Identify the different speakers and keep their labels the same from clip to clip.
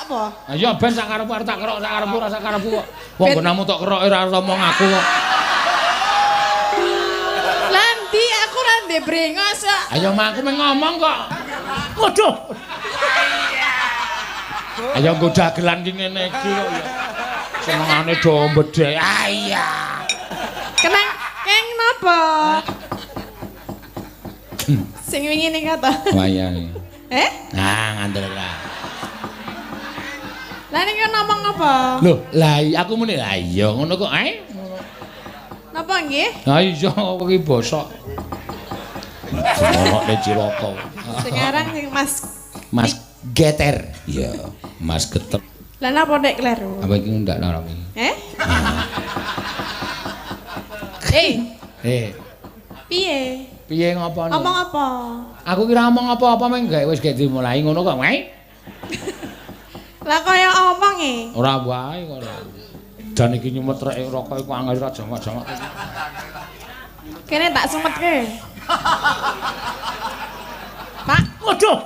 Speaker 1: apa?
Speaker 2: Ha iya ben sak karepku arep tak kerok sak karepku ora sak karepku kok. Wong gonamu tok kerok ora ngomong aku kok.
Speaker 1: Lah ndi aku ora ndek brengos kok.
Speaker 2: Ayo mak aku ngomong kok. Waduh. Ayo nggo dagelan ki ngene iki kok ya. Senengane do mbedhe. Ah iya.
Speaker 1: Kenang keng napa? Sing wingi ning kata.
Speaker 2: Wayang. Nah, ngandel lah.
Speaker 1: Lah niki ngomong apa?
Speaker 2: Loh, lah aku muni lah iya ngono kok ae.
Speaker 1: Napa nggih?
Speaker 2: Ha iya iki bosok. Ono nek Ciroko.
Speaker 1: Sekarang sing
Speaker 2: Mas Geter. Iya, Mas Geter.
Speaker 1: Lah napa nek kleru?
Speaker 2: Apa iki ndak larang iki?
Speaker 1: Piye?
Speaker 2: Piye ngopone?
Speaker 1: Omong apa?
Speaker 2: Aku kira omong apa-apa meng gawe wis gek dimulai ngono kok, wae.
Speaker 1: Lah kaya omong
Speaker 2: Ora wae kok. Dan iki nyumetreke rokok iku angel ra jangak-jangak.
Speaker 1: Kene tak sumetke. Pak,
Speaker 2: waduh.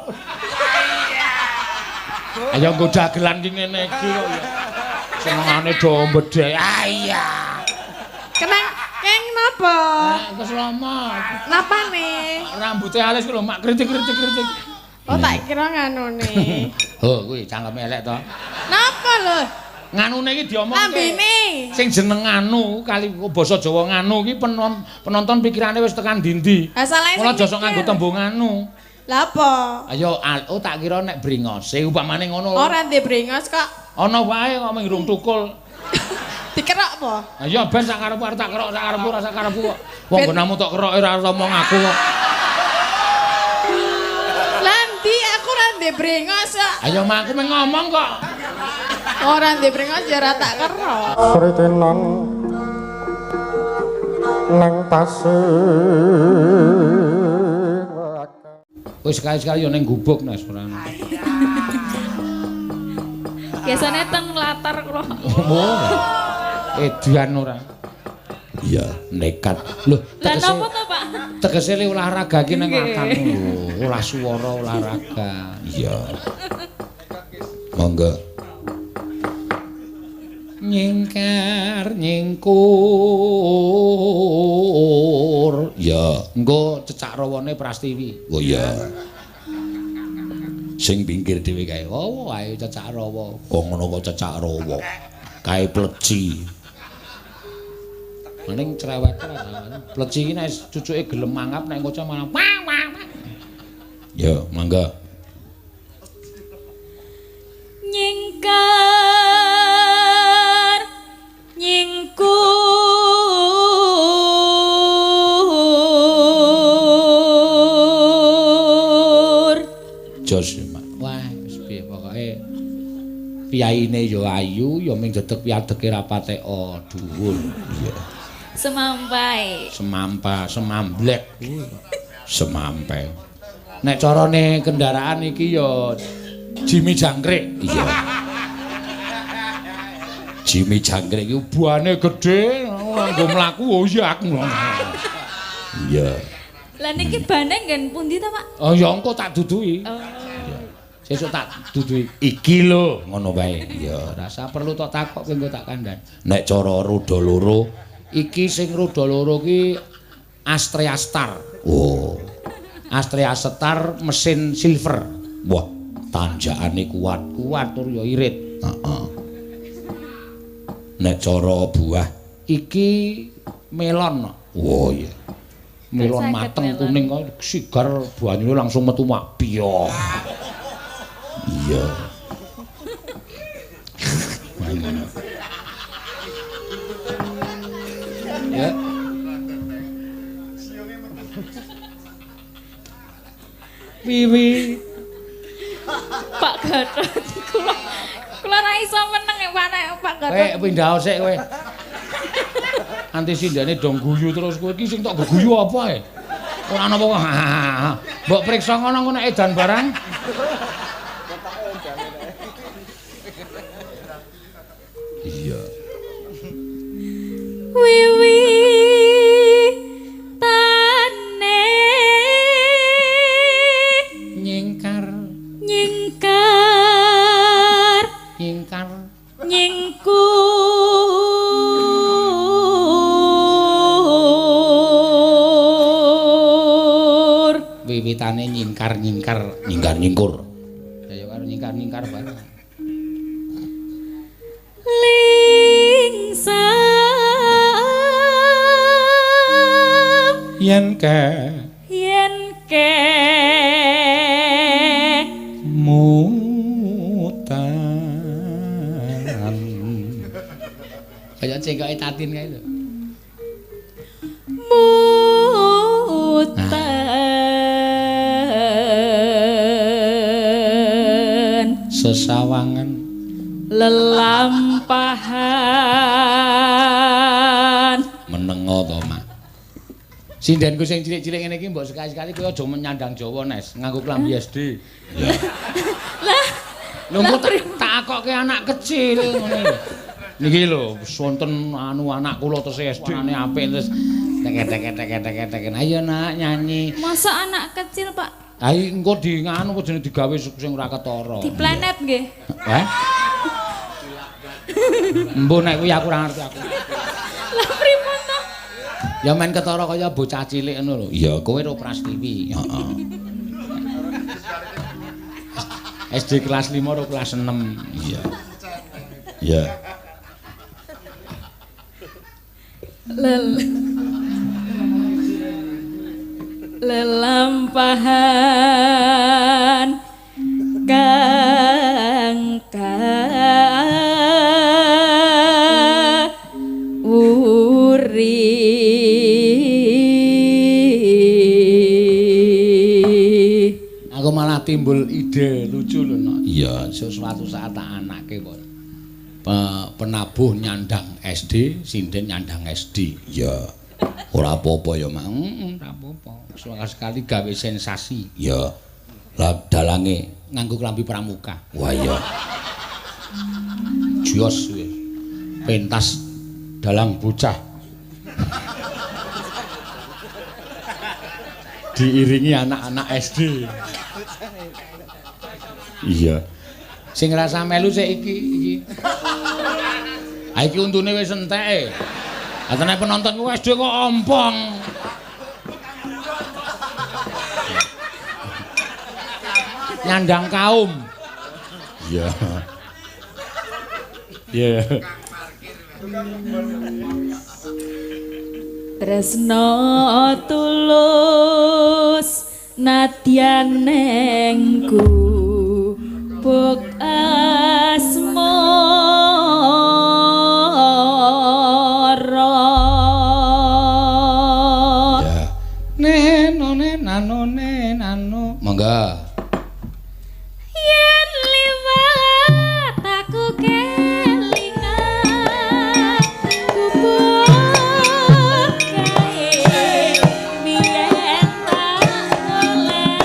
Speaker 2: Ayo nggo dagelan ki ngene iki kok ya. Senengane do mbedhe. Ah iya.
Speaker 1: Kenang keng napa?
Speaker 2: Keslamet.
Speaker 1: Napane?
Speaker 2: Rambuté alis ku lho mak kritik-kritik.
Speaker 1: Oh tak kira nganune.
Speaker 2: Oh kuwi cangkeme elek to.
Speaker 1: Napa lho?
Speaker 2: Nganune iki diomongke.
Speaker 1: Lambene.
Speaker 2: Sing jeneng nganu kali basa Jawa nganu iki penonton pikirane wis tekan ndi-ndi.
Speaker 1: Ha salahe.
Speaker 2: Ora aja sok nganggo tembung nganu.
Speaker 1: Lah apa?
Speaker 2: Ayo tak kira nek brengose upamane ngono.
Speaker 1: Ora ndek brengos kok.
Speaker 2: Ana wae kok mung rung tukul.
Speaker 1: Dikerok apa?
Speaker 2: Ayo ben sak karepku arep tak kerok sak karepku ora sak karepku kok. Wong gonamu tok kerok ora ngomong aku kok.
Speaker 1: Lah ndi aku ora ndek brengos kok.
Speaker 2: Ayo mak aku mung ngomong kok.
Speaker 1: Ora ndek brengos ya ora tak kerok.
Speaker 3: Pritenan nang tasih
Speaker 2: Wis sekali-sekali yo ning gubuk Nas ora.
Speaker 1: Biasane teng latar kula.
Speaker 2: Edian ora. Iya, nekat. Lho,
Speaker 1: Lah napa to, Pak?
Speaker 2: tegese le olahraga ki nang latar lho, olah swara olahraga. Iya. Monggo. Nyingkar nyingkur. Ya, engko cecak rawane Prastiwi. Oh iya. Sing pinggir dhewe kae. Oh, ae cecak rawa. Kok ngono kok cecak rawa. Kae pleci. Mending cerewet ora. Pleci iki nek cucuke gelem mangap nek ngoco malah wah wah. Ya, mangga.
Speaker 1: Nyingkar nyingkur.
Speaker 2: Jos Mak. Wah, wis piye pokoke piyaine ya ayu, ya ming dedeg piadege ra pateka dhuwur. Iya.
Speaker 1: Semampai.
Speaker 2: Semamblek. Semampai. Nek carane kendaraan iki ya Jimmy Jangkrik. Iya. Jimmy Jangkrik iki buane gedhe, nggo mlaku oh iya aku. Iya.
Speaker 1: Lah niki bane nggen pundi ta, Pak?
Speaker 2: Oh ya engko tak duduhi.
Speaker 1: Oh.
Speaker 2: Iya. Sesuk tak duduhi. Iki lho, ngono wae. Iya, rasa perlu tak takok engko tak kandhan. Nek cara roda loro, iki sing roda loro ki Astrea Star. Oh. Astrea Star mesin silver. Wah, tanjakane kuat tur ya irit. Heeh. Nek cara buah iki melon. Oh iya. Melon mateng kuning kok sigar banyune langsung metu mak piyo. Iya. Ya. Wiwi.
Speaker 1: Pak Gatot kula ra iso meneng Pak Gatot.
Speaker 2: Kowe pindhao sik kowe. Anti sindane dong guyu terus kowe iki sing tok guyu apa ae? Ora ana apa. Mbok priksa ngono nek edan barang. Iya.
Speaker 1: Wiwi tane
Speaker 2: Nyingkar
Speaker 1: nyingkar nyingkur
Speaker 2: wiwitane nyingkar-nyingkur ya karo nyingkar-nyingkar bareng
Speaker 1: lingsam
Speaker 2: yen ke mutan kaya cengkoke tatin kae lho
Speaker 1: mutan
Speaker 2: sesawangan
Speaker 1: lelampahan
Speaker 2: menengo to mak sindenku sing cilik-cilik ngene iki mbok sekali-sekali kowe aja menyandang Jawa Nes nganggo klambi SD
Speaker 1: lah
Speaker 2: lho kok tak akokke anak kecil ngene lho niki lho wonten anak kula tesih SD ane apik terus tek ayo nak nyanyi
Speaker 1: masa anak kecil Pak
Speaker 2: ayo engko di nganu jenenge digawe sing ora ketara
Speaker 1: di planet nggih
Speaker 2: Mbok nek kuwi aku ora ngerti aku.
Speaker 1: Lah pripun to?
Speaker 2: Ya men ketara kaya bocah cilik ngono lho. Iya, kowe ro Prastiwi. Heeh. SD kelas 5 ro kelas 6. Iya. Iya.
Speaker 1: Lelampahan kang uri
Speaker 2: aku malah timbul ide lucu lho no. Iya suatu saat tak anake kok penabuh nyandang SD sinden nyandang SD iya ora apa-apa ya mak ora apa-apa sekali gawe sensasi ya lah dalange nganggo klambi pramuka wah iya jos pentas dalang bocah diiringi anak-anak SD iya sing ngrasa melu sik iki ha iki untune wis entek ha tenan penonton ku SD kok ompong nyandang kaum iya iya
Speaker 1: tresno tulus nadyan nengku buk asmara
Speaker 2: ya nenone nano monggo
Speaker 1: yen liwat aku kelingan kubuk kae biyen tak oleh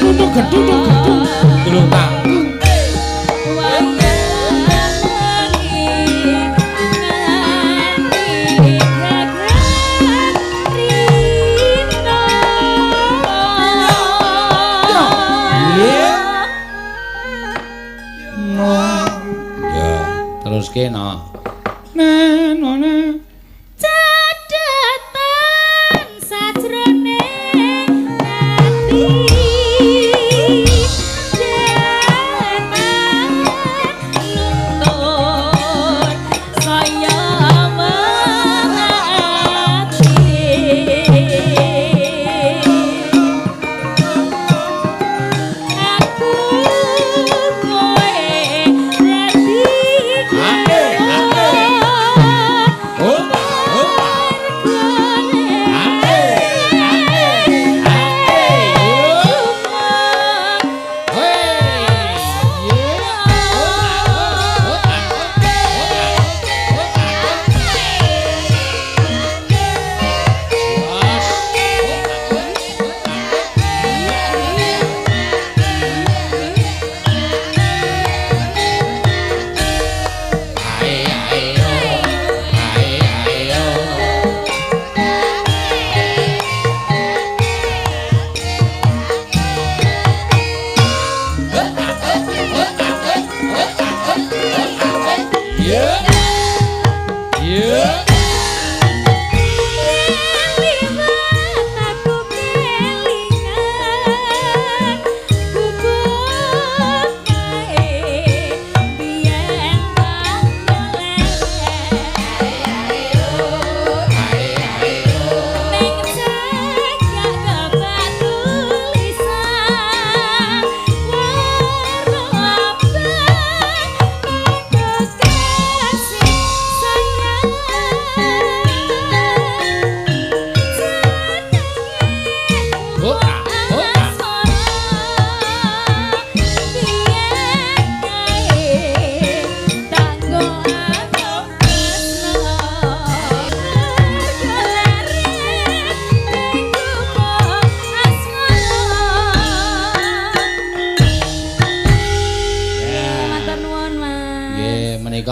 Speaker 2: gedung gedung. Lho tak. Terus kena
Speaker 4: cadatan sajrone ati jatan nuntun saya mati aku kowe ready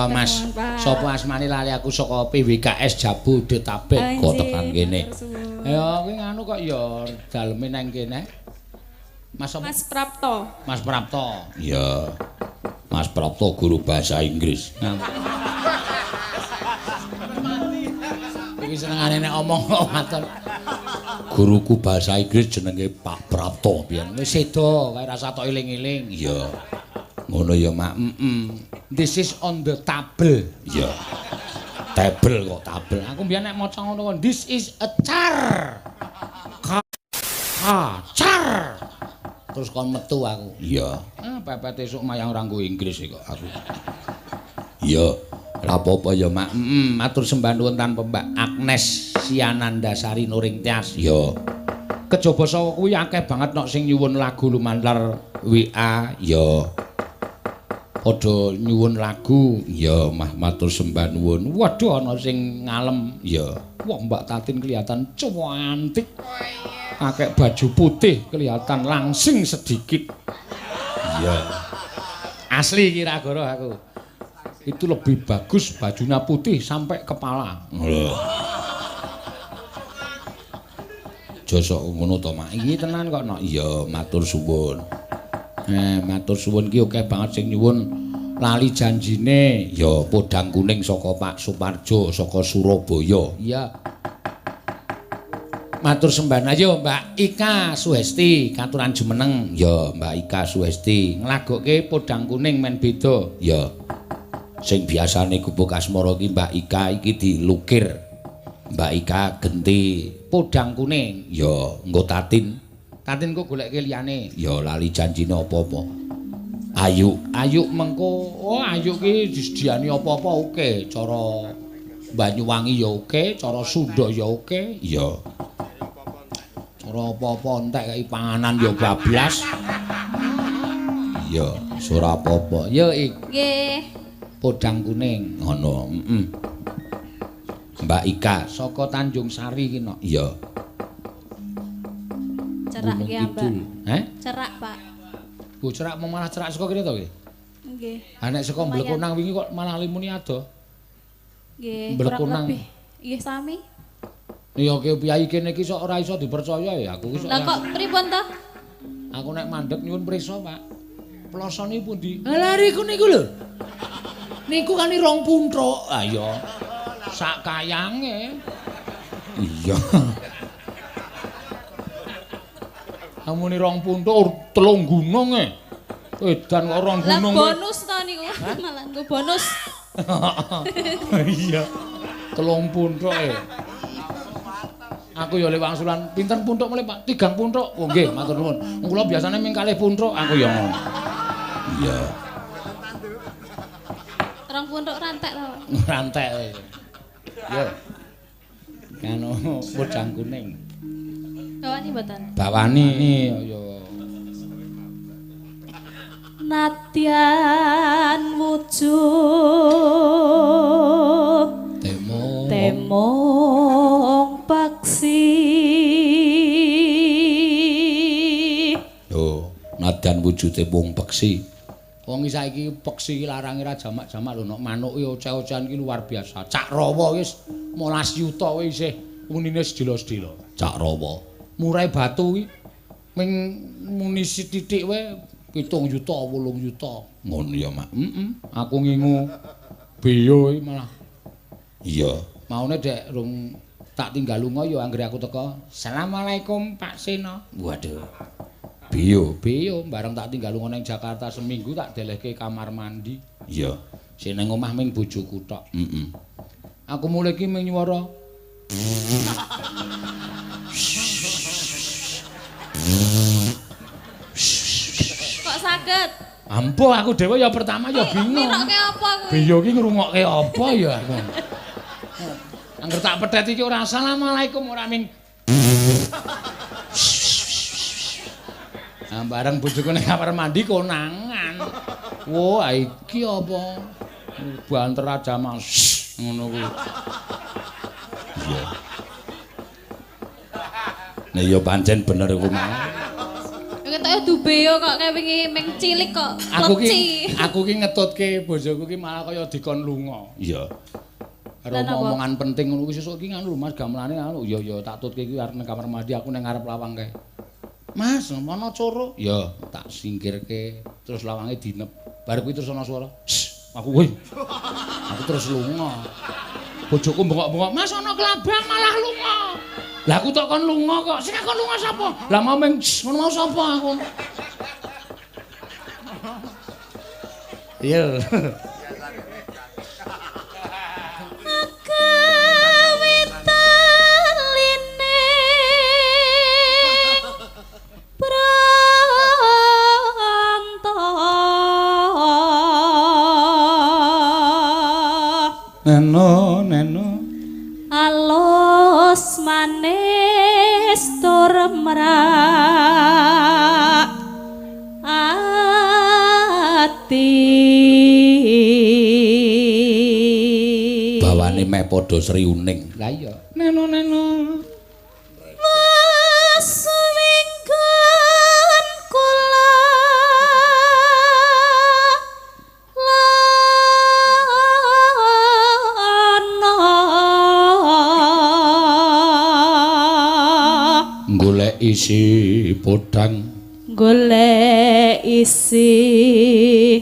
Speaker 2: Mas, sapa asmane lali aku saka PWKS Jabodetabek kok tekan kene. Ya kuwi nganu kok ya daleme nang kene. Mas apa?
Speaker 4: Mas Prapto.
Speaker 2: Mas Prapto. Iya. Mas Prapto guru bahasa Inggris. Iki senengane nek omong kok matur. Guruku bahasa Inggris jenenge Pak Prapto pian. Wis sedo, kae rasa tok eling-eling. Iya. Ngono ya, Mak. This is on the table. Iya. Table kok table. Aku mbiyen nek maca ngono kok this is a chair. Char. Terus kon metu aku. Iya. Pepet esuk mayang ora nggo Inggris kok aku. Iya. Ora apa-apa ya, Mak. Matur sembah nuwun tanpa Mbak Agnes Sianandasari Nuring Tias. Iya. Kejaba saka kuwi akeh banget nok sing nyuwun lagu lumantar WA. Iya. Padha nyuwun lagu, ya mah matur sembah nuwun. Waduh ana sing ngalem, ya. Wah Mbak Tatin kelihatan cantik. Pakai baju putih kelihatan langsing sedikit. Iya. Asli kira-kira aku. Itu lebih bagus bajunya putih sampai kepala. Lho. Josok ngono to, Mak. Iki tenan kok, Nok. Iya, matur suwun. Matur suwun ki akeh banget sing nyuwun lali janjine ya podang kuning saka Pak Suparjo saka Surabaya. Iya. Matur sembah ayo Mbak Ika Suhesti katuran jumeneng. Ya Mbak Ika Suhesti nglagokke podang kuning men beda. Ya. Sing biasane gubuk asmara ki Mbak Ika iki dilukir. Mbak Ika genti podang kuning. Ya nggo Tatin. Tatin kok goleke liyane. Ya lali janjine apa-apa. Ayu mengko. Oh, Ayu ki disediani apa-apa oke. Cara Banyuwangi ya oke, cara Sunda ya oke. Ya. Cara apa-apa entek kaya panganan ya bablas. Ya, ora apa-apa. Ya,
Speaker 4: Nggih.
Speaker 2: Podang kuning ngono. Mbak Ika saka Tanjung Sari ki nok. Ya.
Speaker 4: Cerak
Speaker 2: Gunung
Speaker 4: ki,
Speaker 2: Kidul.
Speaker 4: Mbak. Cerak, Pak.
Speaker 2: Bu cerak mau malah cerak saka kene to ki?
Speaker 4: Nggih.
Speaker 2: Ha nek saka Blekunang wingi kok malah limuni ado.
Speaker 4: Nggih,
Speaker 2: Blekunang.
Speaker 4: kurang lebih. Nggih sami.
Speaker 2: Ya ki piyai kene iki sok ora iso dipercaya ya aku ki sok.
Speaker 4: Lah kok pripun to?
Speaker 2: Aku nek mandeg nyuwun prisa, Pak. Plosone pundi? Lariku niku lho. Niku kan 2 punthuk. Ah ya. Sak kayange. Iya. Amune 2 punthuk 3 gunung e. Edan kok 2 gunung.
Speaker 4: Lah bonus to niku. Malah nggo bonus.
Speaker 2: Iya. 3 punthuk e. Aku ya lek wangsulan pinten punthuk mulai Pak? 3 punthuk. Oh nggih, matur nuwun. Kula biasane ming 2 punthuk aku ya ngono. Iya.
Speaker 4: 2 punthuk rantek to.
Speaker 2: Rantek. Yo. Kanu wedang kuning.
Speaker 4: Kawani mboten?
Speaker 2: Bawani ya.
Speaker 4: Nadyan wujud temong paksi.
Speaker 2: Yo, nadyan wujude wong peksi. Wong iki saiki peksi larange ra jamak-jamak lho nek manuk iki oceh-ocehan iki luar biasa. Cak Rawa wis 12 yuta wis isih unine sedila-sedila. Cak Rawa. Murai batu iki ming muni sithik wae 7 yuta 8 yuta. Ngono ya, Mak. Aku ngingu beyo iki malah. Iya. Maune dek rung tak tinggal lunga ya anggere aku teko. Assalamualaikum Pak Sena. Waduh. Beyo bareng tak tinggal lunga ning Jakarta seminggu tak delehke kamar mandi. Iya. Sing ning omah ming bojoku tok. Aku mulai ki ming nyuwara.
Speaker 4: Kok saged?
Speaker 2: Ampuh aku dhewe ya pertama ya bingung.
Speaker 4: Nirokke apa kuwi?
Speaker 2: Beyo ki ngrungokke apa ya aku. Angger tak pethet iki ora assalamualaikum ora ming. Nah, bareng bojoku ning kamar mandi konangan. Wah, iki apa? Banter aja Mas. Ngono kuwi. Iya. Nah, ya pancen bener iku mau.
Speaker 4: Ketoke dubeyo kok kayak wingi ming cilik kok.
Speaker 2: Aku ki ngetutke bojoku ki malah kaya dikon lunga. Iya. Karo omongan penting ngono kuwi sesuk ki nganu lho Mas gamelane anu. Ya tak tutke iki arep ning kamar mandi aku ning ngarep lawang kae. Mas, mana coro? Ya, tak singkirke terus lawange dinep. Bar kuwi terus ana swara. Aku woi. Aku terus lunga. Bojoku bengok-bengok, "Mas ana kelabang malah lunga." Lah aku tok kon lunga kok. Sing kon lunga sapa? Lah mau meng ngono mau sapa aku? Iya. Neno
Speaker 4: alus manis tur merak ati
Speaker 2: bawane meh padha sriuning lah iya neno isi podang
Speaker 4: golek isi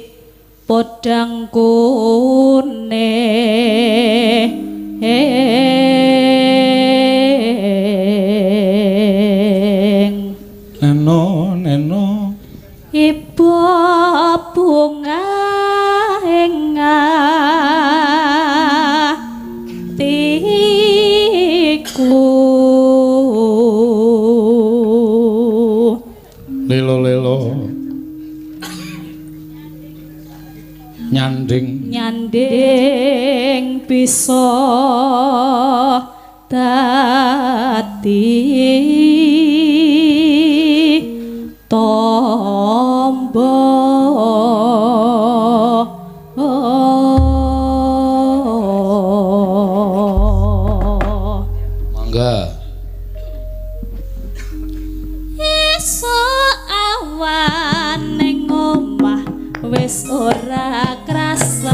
Speaker 4: podang kuning
Speaker 2: neno
Speaker 4: ibu bunga tiku
Speaker 2: lelo nyanding
Speaker 4: bisa dadi tombo
Speaker 2: mangga
Speaker 4: wis ora krasan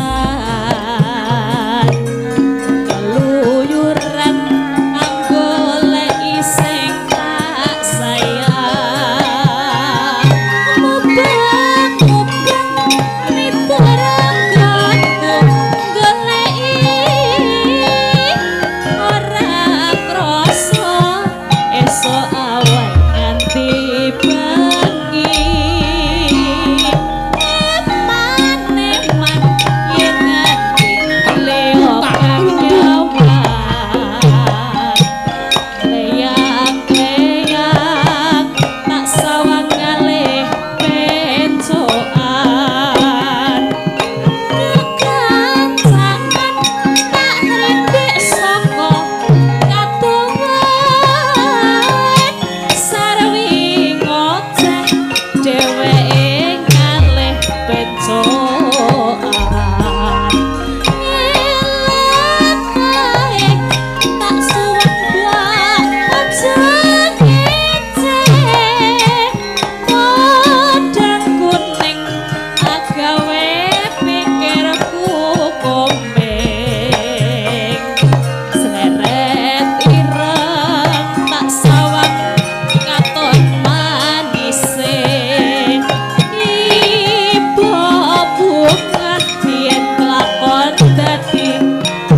Speaker 4: keluyuran kanggo goleki sing tak sayang mubeng-mubeng niterangkanku goleki ora krasa esuk awan nganti bengi eman-eman yen nganti leo kang nyawan leyang-leyang tak sawang ngalih pencokan kekancangan tak rintik saka katongan sarwi ngoceh dheweke ngalih pencokan ngelakae tak suwek blak aja ngeceh kodang kuning agawe pikirku komeng sleret ireng tak sawang katon manise ibu bunga yen lakon dadi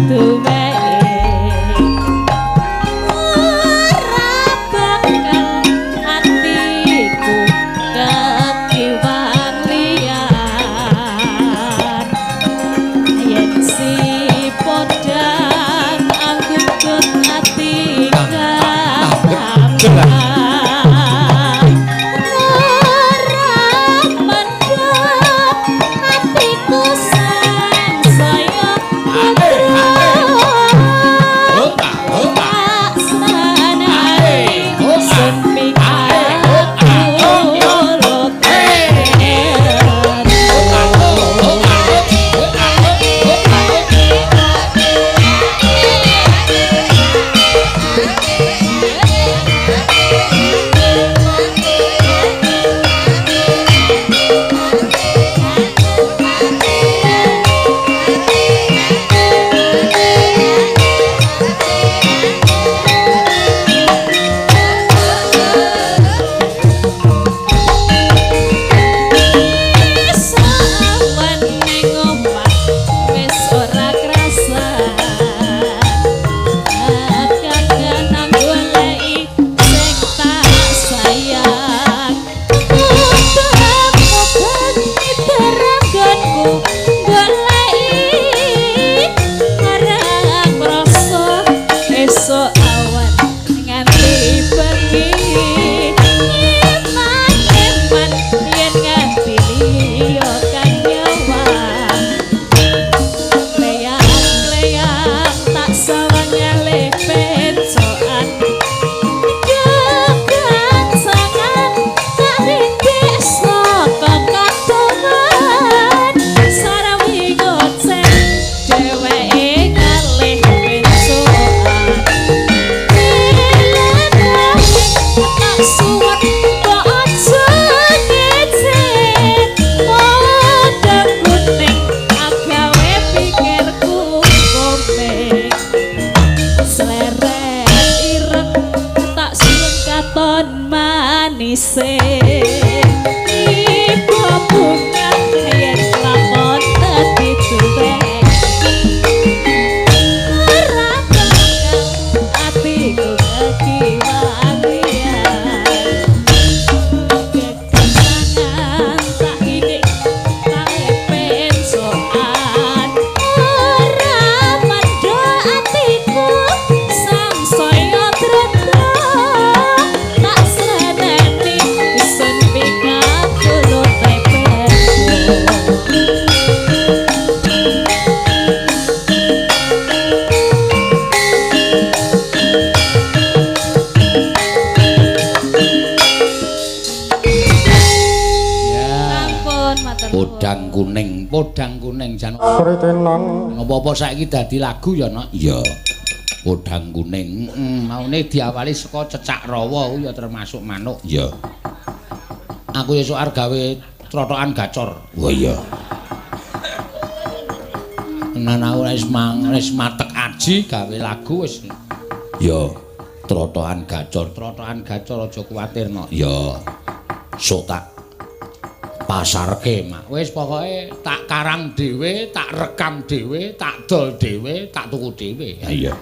Speaker 4: duweke ora bakal atiku kekiwang liyan yen si podang anggutut ati ora mendem atiku sang saya sawan ning omah wis ora krasan kadang goleki sing tak sayang mubeng-mubeng niterangkanku goleki ora krasa esuk awan nganti bengi eman-eman yen nganti liya kang nyawan leyang-leyang tak sawang ngalih pencokan kekancangan tak rintik saka katongan sarwi ngoceh dheweke ngalih pencokan tak suwek kok aja ngeceh kodang kuning agawe pikirku komeng sleret ireng tak suwek katon manise ibu bunga yen lakon dadi duweke ora bakal atiku kekiwang liyan kekancangan tak idik kae pencokan ora mandha atiku sang saya drenda tak sreneni isun pikatul
Speaker 2: podang kuning jan
Speaker 3: Sritenan
Speaker 2: apa-apa saiki dadi lagu ya nok iya podang kuning maune diawali saka cecak rawa ya termasuk manuk ya aku esuk arep gawe trotokan gacor. Wah iya. Tenan aku wis matek aji gawe lagu wis. Ya, trotokan gacor aja kuwatirno. Ya. Sok tak pasarke, Mak. Wis pokoke tak karang dhewe, tak rekam dhewe, tak dol dhewe, tak tuku dhewe. Ha iya.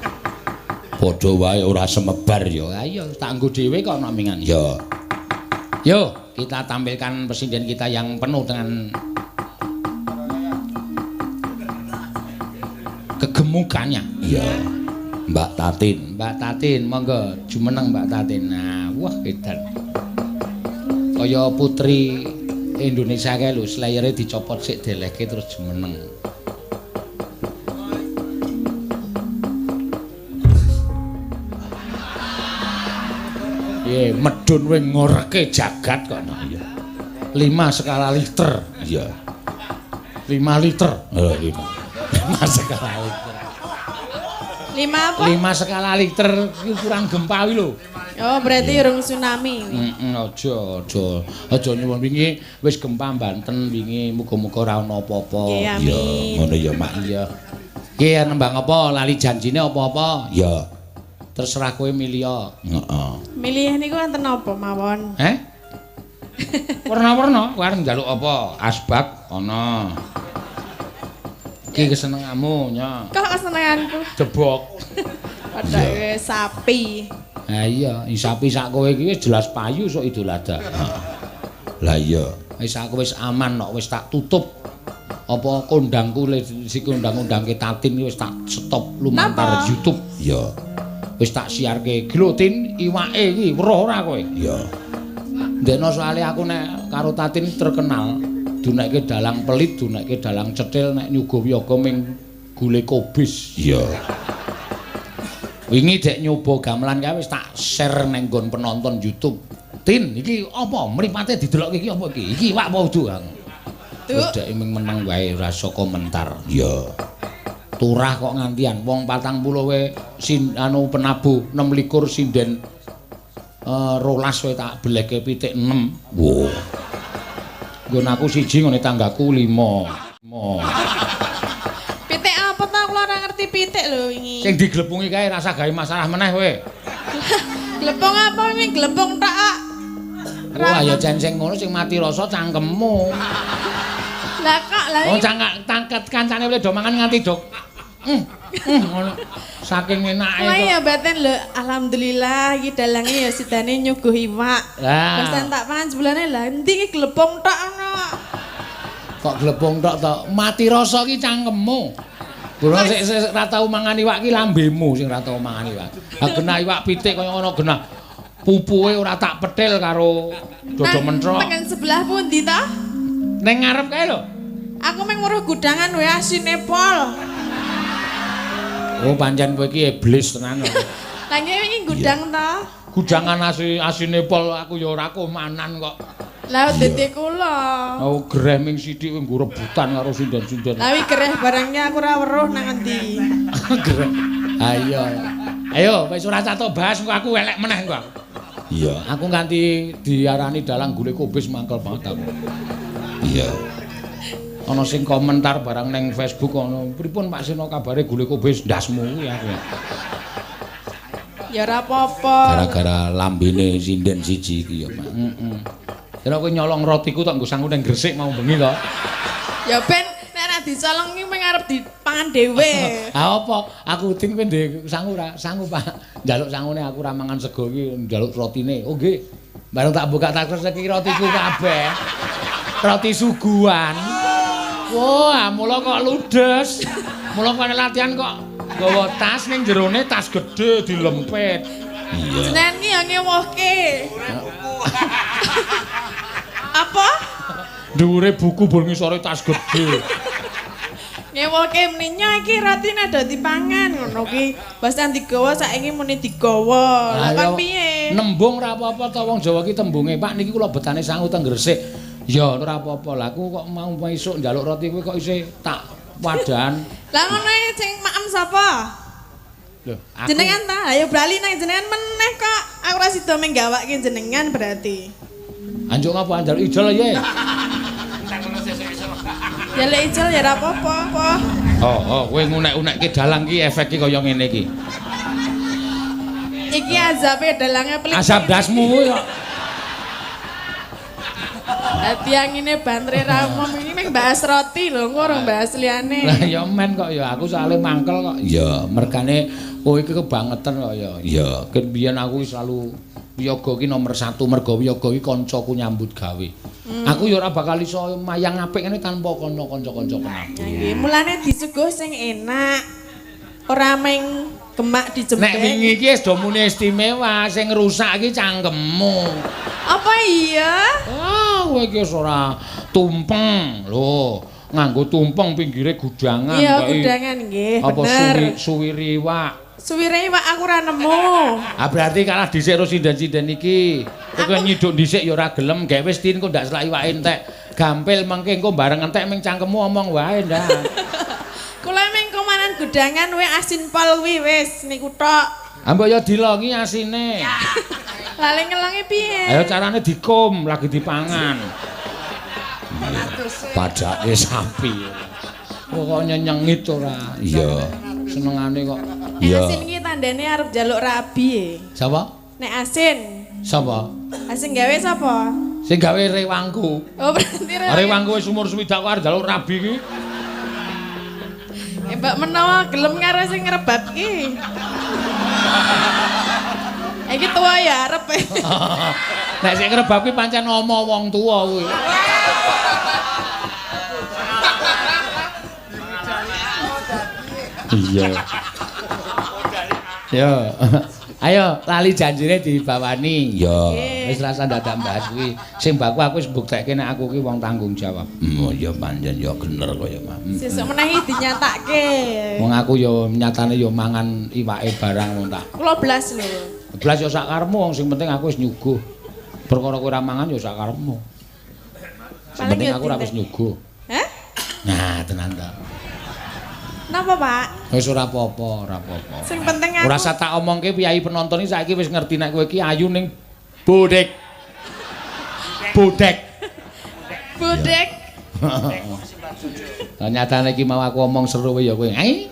Speaker 2: Padha wae ora semebar ya. Ha iya, tak nggo dhewe kok ana mingan. Ya. Yo, kita tampilkan presiden kita yang penuh dengan kegemukannya. Iya. Mbak Tatin, monggo jumeneng Mbak Tatin. Nah, wah edan. Kaya putri Indonesia kae lho, slayere dicopot sik delehke terus jumeneng. Ye, medun wing ngoreke jagat kok. Iya. 5 skala liter. Iya. 5 liter. 5 skala liter.
Speaker 1: 5 apa?
Speaker 2: 5 skala liter iki kurang gempa wi lho.
Speaker 1: Oh, berarti urung tsunami.
Speaker 2: Aja nyuwun wingi wis gempa Banten wingi muga-muga ora ana apa-apa.
Speaker 1: Ya,
Speaker 2: ngono ya, Mak. Iya. Ki nembang apa? Lali janjine apa-apa? Ya. Terserah kowe milih. Heeh.
Speaker 1: Milih niku wonten apa mawon?
Speaker 2: Warna-warna, arep njaluk apa? Asbak ana. Iki kesenenganmu, nya.
Speaker 1: Kok kesenenganku?
Speaker 2: Jebok.
Speaker 1: Padahal sapi.
Speaker 2: Ha iya, sapi sak kowe iki wis jelas payu sok Idul Adha. Lah iya, wis aku wis aman kok wis tak tutup. Apa kondangku si kondang-kondangke Tatin wis tak stop lumantar YouTube. Iya. Wis tak siarke glotin iwake iki weruh ora kowe? Iya. Ndekno soalé aku nek karo Tatin terkenal dunekke dalang pelit, dunekke dalang cetil nek nyuguh wiyaga ming gule kobis. Iya. Wingi dek nyoba gamelan kae wis tak share ning nggon penonton YouTube. Tin, iki apa? Mripate didelokke iki apa iki? Iki iwak apa udu? Terus dek ming meneng wae ora iso komentar. Iya. Turah kok ngantian wong 40 we penabuh 26 sinden 12 we tak beleke pitik 6. Wow. Nggon aku siji ngene tanggaku 5.
Speaker 1: Pitik apa ta kula ora ngerti pitik lho wingi.
Speaker 2: Sing diglepungi kae rasa gawe masalah meneh kowe.
Speaker 1: Glepung apa wingi glepung tok kok.
Speaker 2: Wah ya jan sing ngono sing mati rasa cangkemmu.
Speaker 1: Lah kok lah.
Speaker 2: Oh tangket kancane wis do mangan nganti dok. Ngono. Saking enake
Speaker 1: kok. Ya baten lho, alhamdulillah iki dalange ya sidane nyuguh iwak.
Speaker 2: Lah.
Speaker 1: Pas tak pangan sebulane lah endi iki glepung tok ana.
Speaker 2: Kok glepung tok to? Mati rasa iki cangkemmu. Ora sik ora tau mangan iwak ki lambemu sing ora tau mangan iwak. Ha genah iwak pitik kaya ngono genah. Pupuhe ora tak petil karo dodo mentrok.
Speaker 1: Nang sebelah pundi ta?
Speaker 2: Ning ngarep kae lho.
Speaker 1: Aku meng weruh gudangan wae asine pol.
Speaker 2: Oh pancen kowe iki iblis tenan.
Speaker 1: Lah iki gudang ta?
Speaker 2: Gudangan asine pol aku ya ora komanan kok.
Speaker 1: Lah dadi kula.
Speaker 2: Oh greh ming sithik nggo rebutan karo sinden-sinden.
Speaker 1: Lah wi greh barangnya aku ora weruh nang endi.
Speaker 2: Greh. Ayo. Ayo wis ora catok bahas engko aku elek meneh engko. Iya, aku nganti diarani dalang gule kobis mangkel banget aku. Iya. Ana sing komentar barang neng Facebook ana, "Pripun Pak Sino kabare gule kobis ndasmu kuwi aku."
Speaker 1: Ya ora apa-apa.
Speaker 2: Gara-gara lambene sinden siji iki ya, Pak. Heeh. Kira kowe nyolong rotiku tak nggo sangu ning Gresik mau bengi to.
Speaker 1: Ya ben nek ora dicolong iki mung arep dipangan dhewe.
Speaker 2: Ha apa? Aku udin kowe ndek sangu ora? Sangu, Pak. Njaluk sangune aku ora mangan sego iki, njaluk rotine. Oh nggih. Bareng tak buka tak iki rotiku kabeh. Roti suguhan. Wah, mula kok ludes. Mula kok latihan kok gawa tas ning jerone tas gedhe dilempit. Iya.
Speaker 1: Jenengan ki ya ngewohke. Apa?
Speaker 2: Dhuwure buku bol ngisore tas gedhe.
Speaker 1: Ngewohke meninya iki rotine ada dipangan ngono ki. Basan digawa saiki muni digawa. Lah kan piye?
Speaker 2: Nembung ora apa-apa to wong Jawa ki tembunge, Pak niki kula betane sangu teng Gresik. Ya ora apa-apa. Lah aku kok mau esuk njaluk roti kowe kok isih tak wadan.
Speaker 1: Lah ngono sing maem sapa?
Speaker 2: Lho, aku
Speaker 1: jenengan ta? Ayo bali nang jenengan meneh kok. Aku ora sida menggawake jenengan berarti.
Speaker 2: Anjuk ngapa njaluk ijol ya?
Speaker 1: Jaluk ijol ya ora apa-apa.
Speaker 2: Kowe ngunek-unekke dalang ki efek ki kaya ngene iki.
Speaker 1: Iki azabe dalange pelit.
Speaker 2: Asap dasmu ya.
Speaker 1: Dadi yang ini bantre ra umum ini mung bahas roti lho, engko ora bahas liyane.
Speaker 2: Lah ya men kok ya aku soalnya mangkel kok. Ya mergane kowe iki kebangetan kok ya. Ya, ken biyen aku selalu wiyaga ki nomor 1 mergo wiyaga ki kancaku nyambut gawe. Aku ya ora bakal iso mayang apik ngene tanpa kanca-kanca penabuh.
Speaker 1: Nggih, mulane disuguh sing enak. Ora meng gemak dijembek.
Speaker 2: Nek wingi iki wis do muni istimewa, sing rusak iki cangkemmu.
Speaker 1: Apa iya?
Speaker 2: Kowe iki wis ora tumpeng lho. Nganggo tumpeng pinggire gudangan
Speaker 1: Iya,
Speaker 2: kok.
Speaker 1: gudangan nggih,
Speaker 2: Apa
Speaker 1: bener.
Speaker 2: suwiri iwak.
Speaker 1: Suwire iwak aku ora nemu.
Speaker 2: Berarti kalah dhisik karo sinden-sinden iki. Kowe nyiduk dhisik ya ora gelem, gawe wis tin kok ndak selak iwake entek. Gampil mengke engko bareng entek ming cangkemmu omong wae ndak.
Speaker 1: Kula ming komanan gudangan we asin pol kuwi wis niku tok.
Speaker 2: Mbok ya dilongi asine.
Speaker 1: Lali ngelangi piye?
Speaker 2: Ayo carane dikum lagi dipangan. Padake sapi. Kok nyenyengit ora? Iya. Senengane kok.
Speaker 1: Nek asin iki tandane arep njaluk rabi.
Speaker 2: Sapa?
Speaker 1: Nek asin.
Speaker 2: Sapa?
Speaker 1: Asin gawe sapa?
Speaker 2: Sing gawe rewangku.
Speaker 1: Oh berarti
Speaker 2: Rewangku wis umur swidak kok arep njaluk rabi iki.
Speaker 1: Mbak menawa gelem karo sing ngrebab ki. Iki tuwa ya arep.
Speaker 2: Nek sing ngrebab ki pancen oma wong tuwa kuwi. Iya. Yo. Ayo lali janjine dibawani. Yo. Wis rasa dadak mbahas kuwi. Sing baku aku wis mbuktekke nek aku ki wong tanggung jawab. Ya pancen ya bener kaya mah.
Speaker 1: Sesuk menahi dinyatake.
Speaker 2: Wong aku yo nyatane yo mangan iwake barang ngono ta.
Speaker 1: Kula blas lho.
Speaker 2: Blas yo sak karepmu wong sing penting aku wis nyuguh. Perkara kowe ora mangan yo sak karepmu. Sing penting aku ora wis nyuguh.
Speaker 1: Hah?
Speaker 2: Nah, tenan ta.
Speaker 1: Napa, Pak?
Speaker 2: Wis ora apa-apa, ora apa-apa.
Speaker 1: Sing penting aku
Speaker 2: Ora usah tak omongke piyayi penonton iki saiki wis ngerti nek kowe iki ayu ning bodek. Bodek.
Speaker 1: bodek.
Speaker 2: Lah nyatane iki mau aku omong seru ya kowe. Ai.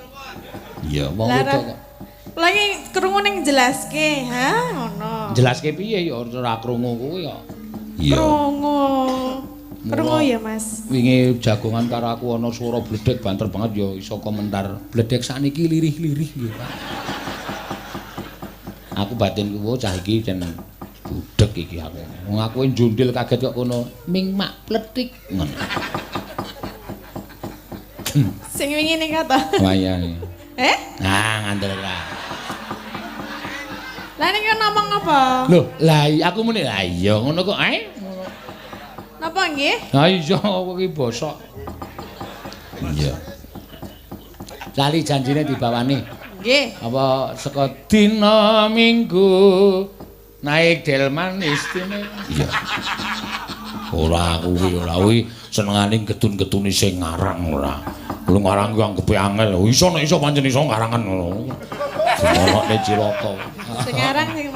Speaker 2: Iya, wong wedok kok.
Speaker 1: Lagi krungu ning jelaske, ha? Ngono.
Speaker 2: Jelaske piye ya ora krungu kuwi kok.
Speaker 1: Krungu. Krungu ya, Mas.
Speaker 2: Wingi jagongan karo aku ana swara bledek banter banget ya iso komentar bledek sakniki lirih-lirih ya, Pak. Aku batinku wo cah iki jan budek iki aku. Wong aku njundil kaget kok kono ming mak pletik ngono.
Speaker 1: Sing wingi ning kata.
Speaker 2: Wayane.
Speaker 1: Nah,
Speaker 2: ngandel ora.
Speaker 1: Lah niki ngomong apa?
Speaker 2: Loh, lah aku muni lah iya ngono kok ae.
Speaker 1: Napa nggih?
Speaker 2: Ha iya kowe iki bosok. Iya. Lali janjine dibawani.
Speaker 1: Nggih.
Speaker 2: Apa saka dina Minggu naik delman istimewa. Iya. Ora kuwi senengane getun-getune sing ngarang ora. Lu ngarang ku anggepe angel. Iso nek iso pancen iso ngarangan ngono. Semorone Cirata.
Speaker 1: Sing ngarang sing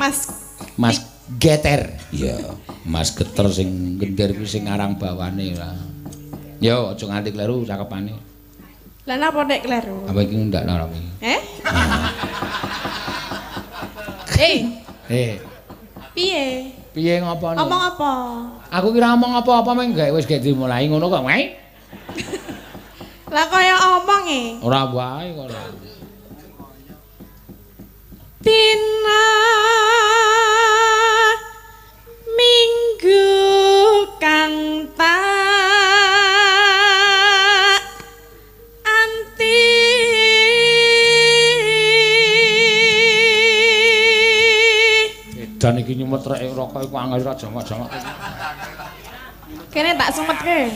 Speaker 2: Mas Geter. Iya, Mas Geter sing gender kuwi sing ngarang bawane ora. Yo aja nganti kleru cakepane.
Speaker 1: Lah napa nek kleru?
Speaker 2: Apa iki ndak ora iki?
Speaker 1: Piye?
Speaker 2: Piye ngopone?
Speaker 1: Ngomong apa?
Speaker 2: Aku kira ngomong apa-apa meng gawe wis gek dimulai ngono kok.
Speaker 1: Lah kaya omong e.
Speaker 2: Ora wae kok.
Speaker 1: Dina Minggu kang tak anti
Speaker 2: Dan iki nyumetreke rokok iku angel ra jangak-jangak.
Speaker 1: Kene tak sumetke.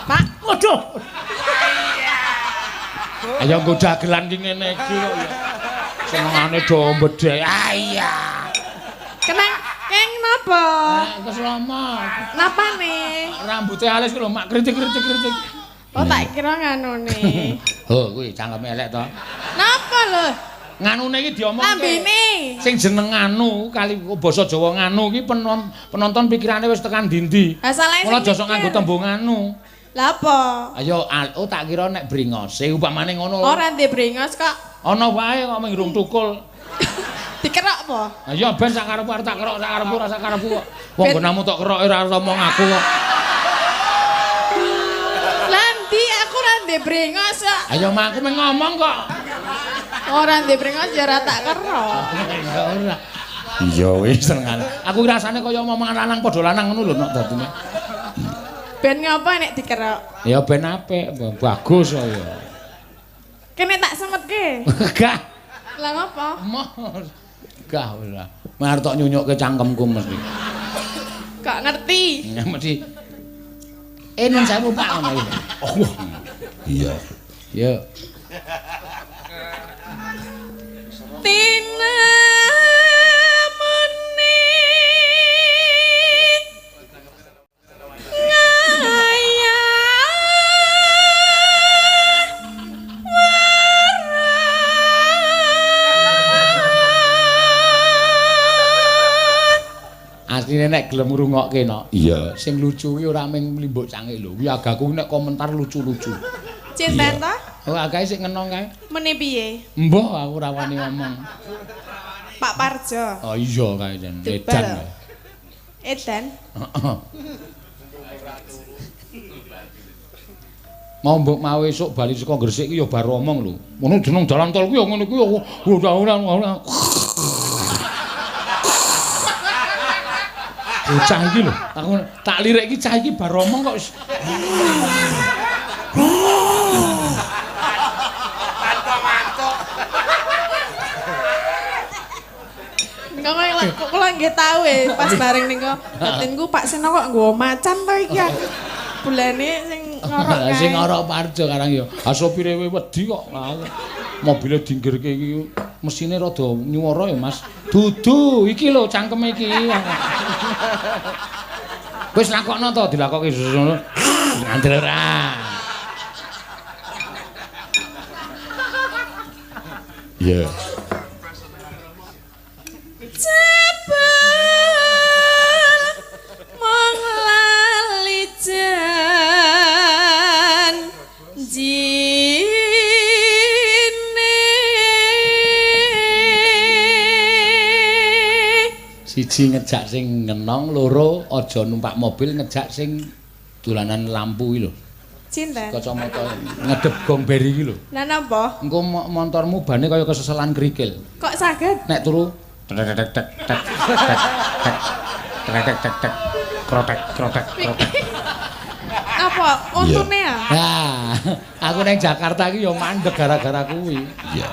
Speaker 1: Pak,
Speaker 2: Waduh. Ayo nggo dagelan ki ngene iki kok ya. Senengane do mbedhek. Ah iya.
Speaker 1: kenang keng napa?
Speaker 2: Keselamat.
Speaker 1: Napane?
Speaker 2: Rambuté alis ku lho mak kritik-kritik.
Speaker 1: Oh tak kira nganone.
Speaker 2: Oh kuwi cangkeme elek to.
Speaker 1: Napa lho?
Speaker 2: Nganune iki diomongke.
Speaker 1: Lambene.
Speaker 2: Sing jeneng nganu kali basa Jawa nganu iki penonton pikirane wis tekan ndi-ndi.
Speaker 1: Ha salahe
Speaker 2: Mula aja sok nganggo tembung nganu.
Speaker 1: Lah apa?
Speaker 2: Ayo tak kira nek bringose upamane ngono.
Speaker 1: Ora ndek brengos kok.
Speaker 2: Ana wae kok mengrung tukul.
Speaker 1: Dikerok apa?
Speaker 2: Ayo ben sak karepku arep tak kerok sak karepku ora sak karepku kok. Wong gonamu tok keroke ora ngomong aku kok.
Speaker 1: Nanti aku ora ndek brengos kok.
Speaker 2: Ayo mak aku ngomong kok.
Speaker 1: Ora ndek brengos ya ora tak kerok.
Speaker 2: Ya ora. Iya wis tenan. Aku rasane kaya omongan lanang padha lanang ngono lho nek dadine.
Speaker 1: Ben ngapa nek dikerok?
Speaker 2: Ya ben apik, bagus kok ya.
Speaker 1: Kene tak semetke.
Speaker 2: Gah.
Speaker 1: Lah ngapa?
Speaker 2: Mos. Gah ora. Marep tok nyunyukke cangkemku mesti.
Speaker 1: Gak ngerti.
Speaker 2: Ya mesti. Nun sewu Pak ngono iki. Oh. Iya. Ya.
Speaker 1: Tina
Speaker 2: asline nek gelem ngrungokke no. Iya. Sing lucu kuwi ora mung mlimbuk cange lho. Kuwi agaku nek komentar lucu-lucu.
Speaker 1: cinten ta?
Speaker 2: Oh agae sik ngenong kae.
Speaker 1: Mene piye?
Speaker 2: Mbah aku ora wani ngomong.
Speaker 1: Pak Parjo.
Speaker 2: Oh iya kae jan.
Speaker 1: Debal.
Speaker 2: Edan.
Speaker 1: Edan.
Speaker 2: Heeh. Mau mbok mau esuk bali saka Gresik ki ya bar omong lho. Ngono jeneng dalan tol kuwi ya ngene kuwi ya ora. Cah iki lho, aku tak lirik iki cah iki bar omong kok wis.
Speaker 1: Kok kula nggih tau pas bareng niku batinku Pak Seno kok nggawa macan to iki. Bulane sing ngorok kae.
Speaker 2: Sing ngorok Parjo karang ya. Ha sopire wedi kok. Mobile dinggirke iki mesine rada nyuwara ya Mas. Dudu iki lho cangkeme iki. Wis lakokno to dilakokke ngono. Ngandel ora. Ya. Siji ngejak sing ngenong, loro aja numpak mobil ngejak sing dolanan lampu iki lho.
Speaker 1: Cinten.
Speaker 2: Kacamata ngedep gong beri iki lho.
Speaker 1: Lah napa?
Speaker 2: Engko montormu bane kaya keseselan krikil.
Speaker 1: Kok saged?
Speaker 2: Nek turu tek tek tek tek tek tek tek krotek krotek krotek.
Speaker 1: Apa untune ya?
Speaker 2: Nah, aku nang Jakarta iki ya mandeg gara-gara kuwi. Iya.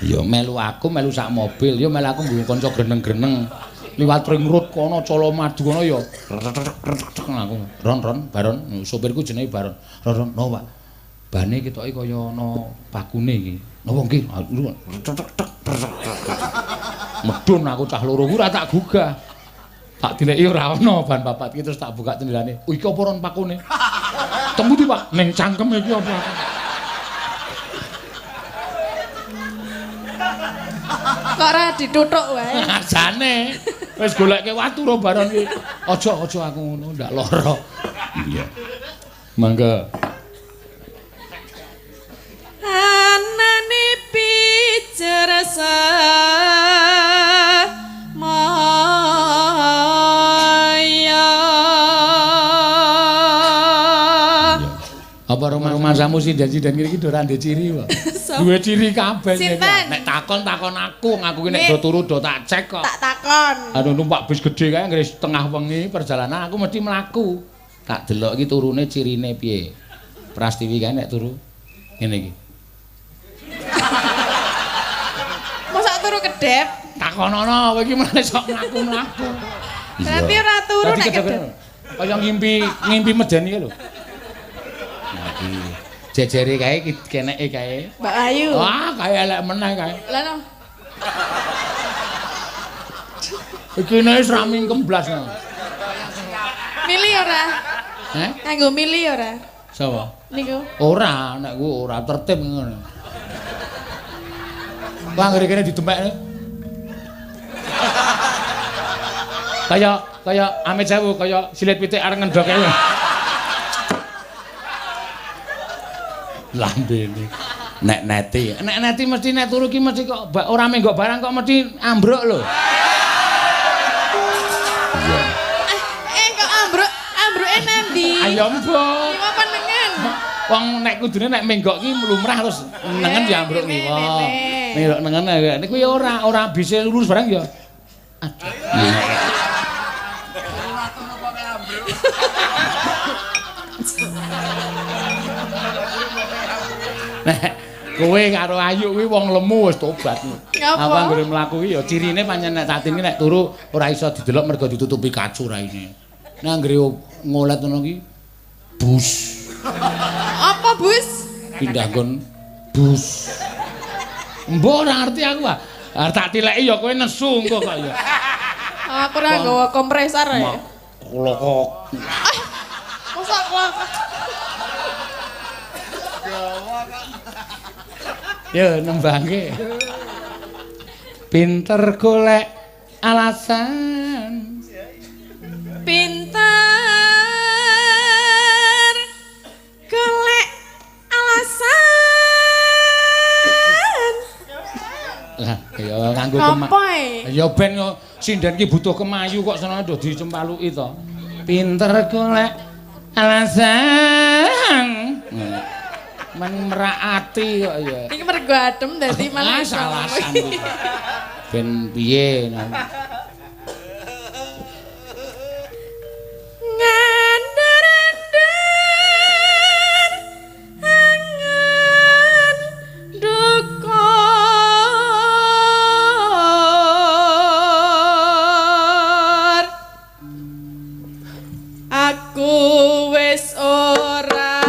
Speaker 2: Ya melu aku melu sak mobil, ya melu aku nggo kanca greneng-greneng. Liwat ring road kono Colo Madu kono ya. Aku ron Baron, sopirku jenenge Baron. Ron, no Pak. Bane ketoke kaya ana pakune iki. Napa nggih? Medun aku cah loro ku ora tak gugah. Tak dileki ora ana ban papat iki terus tak buka jendelane. Oh iki apa ron pakune? Temu di Pak, ning cangkem iki apa?
Speaker 1: Kok ora dituthuk wae.
Speaker 2: Ajane wis goleke watu ro Baron iki. Aja aku ngono ndak lara. Iya. Mangga.
Speaker 1: Anane picersa
Speaker 2: Apa rumah samu sindan-sindan iki do ora ndek ciri wae. Duwe ciri kabeh iki. Nek takon aku ki nek do turu do tak cek kok.
Speaker 1: Tak takon.
Speaker 2: Anu numpak bis gedhe kae ngres tengah wengi perjalanan aku mesti mlaku. Tak delok iki turune cirine piye. Prastiwi kae nek turu ngene iki.
Speaker 1: Mosok turu kedep.
Speaker 2: Takonono kowe iki meneh sok mlaku-mlaku.
Speaker 1: Berarti ora turu nek kedep.
Speaker 2: Kaya ngimpi medeni kae lho. Iki jejere kae keneke kae.
Speaker 1: Mbak Ayu.
Speaker 2: Wah, kae elek meneh kae.
Speaker 1: Lah no.
Speaker 2: Iki nek wis ra mingkem blas.
Speaker 1: Milih ora?
Speaker 2: Heh?
Speaker 1: Kanggo milih ora?
Speaker 2: Sapa?
Speaker 1: Niku.
Speaker 2: Ora, nek ku ora tertib ngono. Kok anggere kene didempekne. Kaya Amit Sewu, kaya silit pitik areng ngendhoke. Lambene. Nek neti mesti nek turu ki mesti kok ora menggok barang kok mesti ambruk lho. Iya.
Speaker 1: Kok ambruke nendi?
Speaker 2: Ayo mbok.
Speaker 1: Iki apa nengen?
Speaker 2: Wong nek kudune nek menggok ki lumrah terus nengen ya ambruk ki. Wah. Menggok nengen niku ya ora bisa lurus barang ya. Aduh. Nek kowe karo Ayu kuwi wong lemu wis tobat. Apa anggere mlaku ki ya cirine pancen nek Tatin ki nek turu ora iso didelok mergo ditutupi kacu raine. Nek anggere ngolet ngono ki bus.
Speaker 1: Apa, Bus?
Speaker 2: Pindah nggon bus. Mbok ora ngerti aku ah. Arep tak tileki ya kowe nesu engko kok ya.
Speaker 1: Aku ora nggawa kompresor ya.
Speaker 2: Klokok.
Speaker 1: Mosok klokok.
Speaker 2: Ya nembangke. Pinter golek alasan.
Speaker 1: Pinter golek alasan.
Speaker 2: Lah ya nganggo
Speaker 1: Apa
Speaker 2: ya ben yo sinden ki butuh kemayu kok seneng ndo dicempaluki to. Pinter golek alasan. Men meraati kok ya.
Speaker 1: Iki mergo adem dadi malah
Speaker 2: alasan iki. Ben piye
Speaker 1: ngandar-andar angen dukur aku wis ora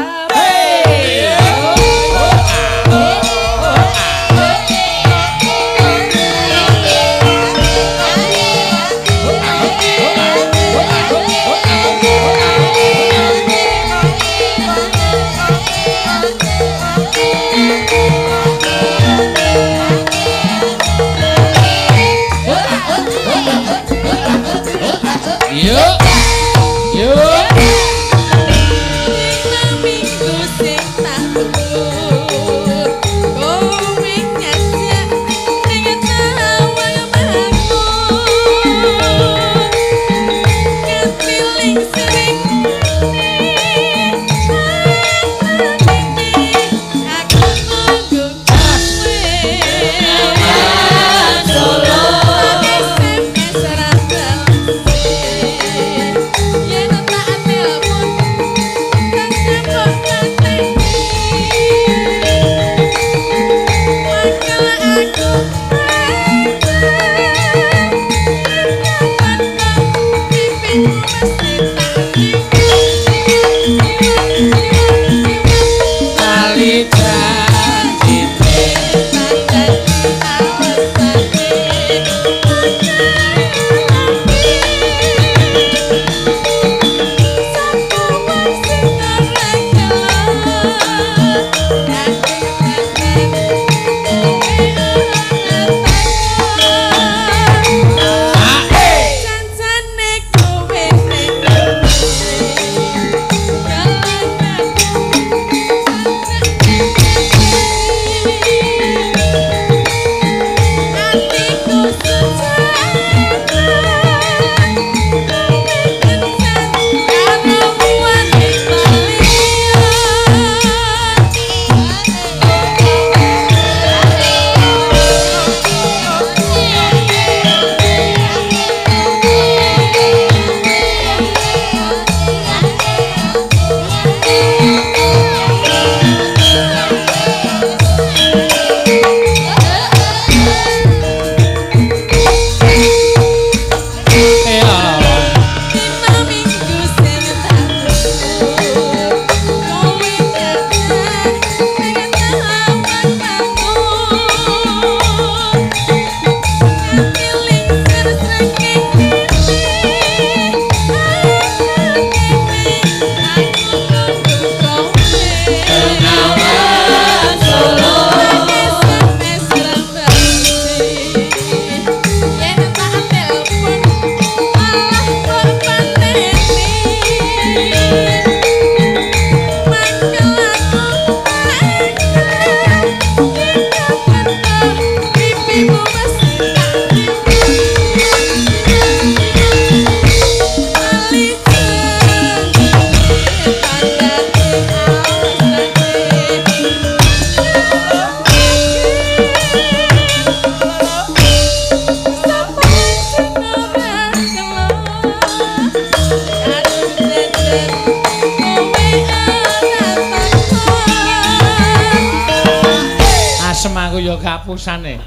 Speaker 2: Aku ya kapusane.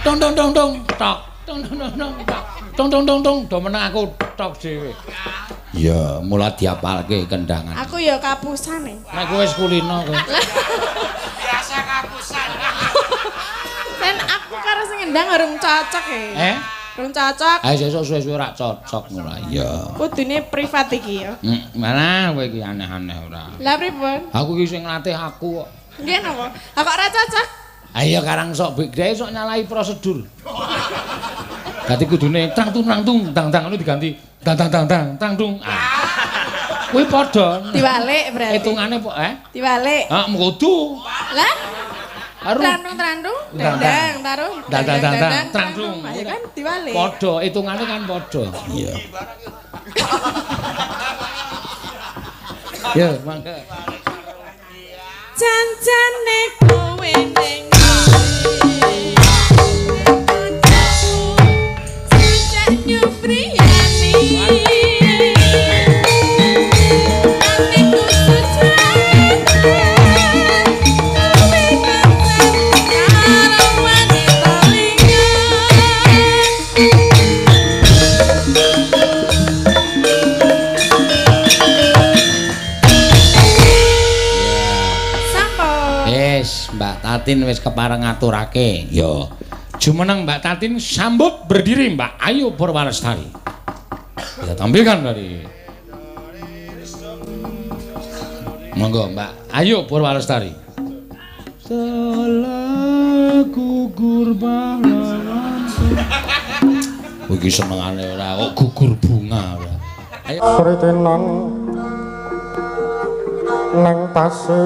Speaker 2: Tung tung tung tung tok. Tung tung tung tung tok. Tung tung tung tung do meneng aku tok dhewe. Ya, mula diapalke kendangan.
Speaker 1: Aku ya kapusane.
Speaker 2: Nek kowe wis kulino kowe.
Speaker 1: Biasa kapusan. Dan aku karo sing ngendang harung cocok e. Rung cocok.
Speaker 2: Ayo sesuk suwe-suwe rak cocok ngono. Iya.
Speaker 1: Kudune privat iki ya.
Speaker 2: Mana kowe iki aneh-aneh ora.
Speaker 1: Lah pripun?
Speaker 2: Aku iki sing nglatih aku kok.
Speaker 1: Nggih napa? Lah kok ora cocok?
Speaker 2: Ayo karang sok bigdae sok nyalahi prosedur. Dadi kudune tang tung tang ngono diganti tang tung. Kuwi padha.
Speaker 1: Diwalik berarti.
Speaker 2: Hitungane po
Speaker 1: Diwalik.
Speaker 2: Heeh, kudu.
Speaker 1: Lah?
Speaker 2: Aru.
Speaker 1: Trandung, dandang, taruh.
Speaker 2: Trandung.
Speaker 1: Ya kan diwalik.
Speaker 2: Padha, hitungane kan padha. Iya. Ya, mangga.
Speaker 1: Jancane kowe ning
Speaker 2: Mbak Tatin wis kepareng ngaturake. Ya. Jumeneng Mbak Tatin sambut berdiri Mbak Ayu Purwalestari. Kita tampilkan dari monggo Mbak Ayu Purwalestari. Salah gugur pahlawan. Iki senengane ora kok gugur bunga ora. Ayo
Speaker 3: Sritenan nang tasih